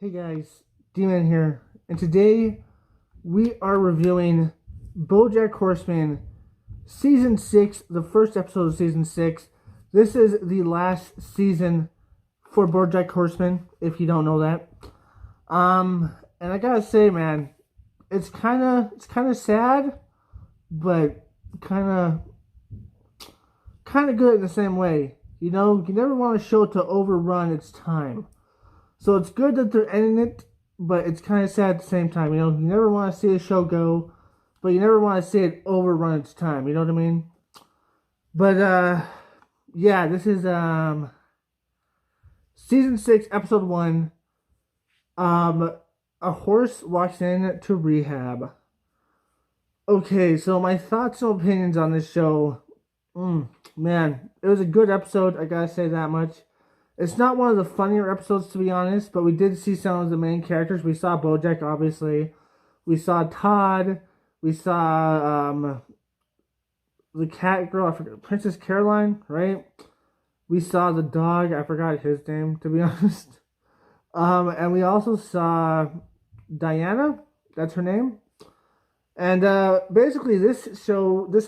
Hey guys, D-Man here, and today we are reviewing BoJack Horseman Season 6, the first episode of Season 6. This is the last season for BoJack Horseman, if you don't know that. And I gotta say, man, it's kinda sad, but kinda good in the same way. You know, you never want a show to overrun its time. So it's good that they're ending it, but it's kind of sad at the same time. You know, you never want to see a show go, but you never want to see it overrun its time. You know what I mean? But yeah, this is season 6, episode 1. A horse walks in to rehab. Okay, so my thoughts and opinions on this show. Man, it was a good episode. I gotta say that much. It's not one of the funnier episodes, to be honest, but we did see some of the main characters. We saw BoJack, obviously. We saw Todd. We saw the cat girl, I forgot, Princess Caroline, right? We saw the dog. I forgot his name, to be honest. And we also saw Diana. That's her name. And basically, this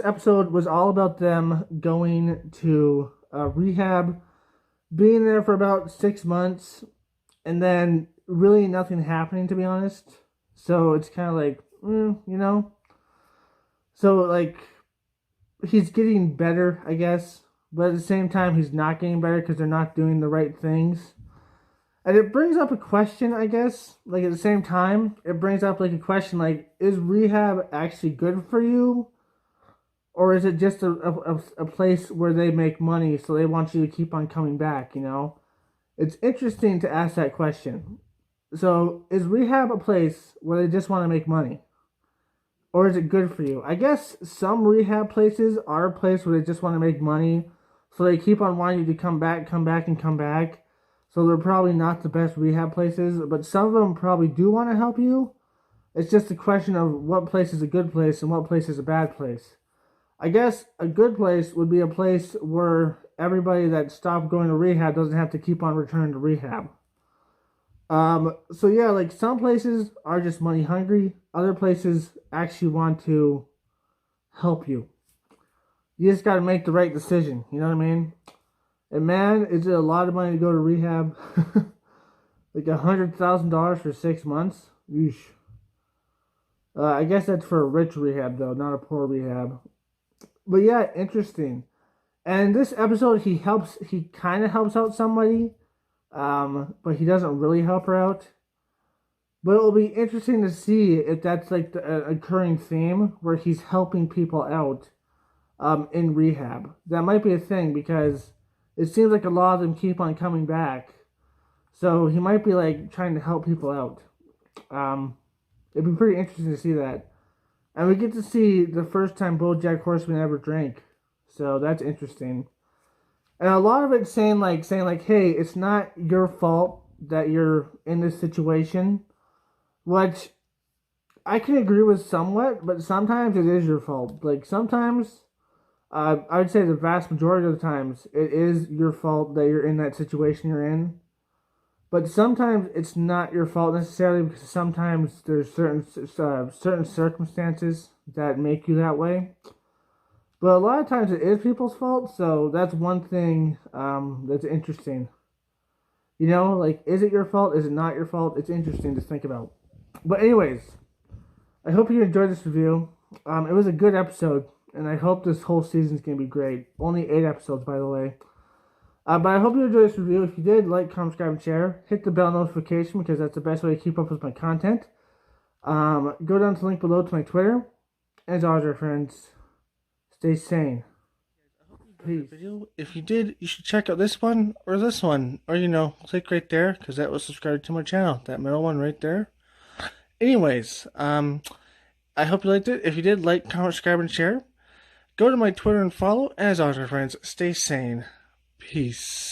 episode was all about them going to rehab, being there for about 6 months, and then really nothing happening, to be honest. So it's kind of like, you know. So, like, he's getting better, I guess. But at the same time, he's not getting better because they're not doing the right things. And it brings up a question, I guess. Like, at the same time, it brings up, like, a question, like, is rehab actually good for you? Or is it just a place where they make money, so they want you to keep on coming back, you know? It's interesting to ask that question. So, is rehab a place where they just want to make money? Or is it good for you? I guess some rehab places are a place where they just want to make money, so they keep on wanting you to come back. So they're probably not the best rehab places, but some of them probably do want to help you. It's just a question of what place is a good place and what place is a bad place. I guess a good place would be a place where everybody that stopped going to rehab doesn't have to keep on returning to rehab. So yeah, like, some places are just money hungry. Other places actually want to help you. You just got to make the right decision. You know what I mean? And man, is it a lot of money to go to rehab? Like $100,000 for 6 months? Yeesh. I guess that's for a rich rehab, though, not a poor rehab. But yeah, interesting. And this episode, he kind of helps out somebody, but he doesn't really help her out. But it'll be interesting to see if that's like the occurring theme where he's helping people out in rehab. That might be a thing because it seems like a lot of them keep on coming back. So he might be like trying to help people out. It'd be pretty interesting to see that. And we get to see the first time BoJack Horseman ever drank. So that's interesting. And a lot of it's saying like, hey, it's not your fault that you're in this situation. Which I can agree with somewhat, but sometimes it is your fault. Like, sometimes, I would say the vast majority of the times, it is your fault that you're in that situation you're in. But sometimes it's not your fault necessarily, because sometimes there's certain circumstances that make you that way. But a lot of times it is people's fault, so that's one thing that's interesting. You know, like, is it your fault? Is it not your fault? It's interesting to think about. But anyways, I hope you enjoyed this review. It was a good episode, and I hope this whole season's going to be great. Only 8 episodes, by the way. But I hope you enjoyed this review. If you did, like, comment, subscribe, and share. Hit the bell notification because that's the best way to keep up with my content. Go down to the link below to my Twitter. As always, friends, stay sane. Peace. If you did, you should check out this one or this one. Or, you know, click right there because that will subscribe to my channel. That middle one right there. Anyways, I hope you liked it. If you did, like, comment, subscribe, and share. Go to my Twitter and follow. As always, my friends, stay sane. Peace.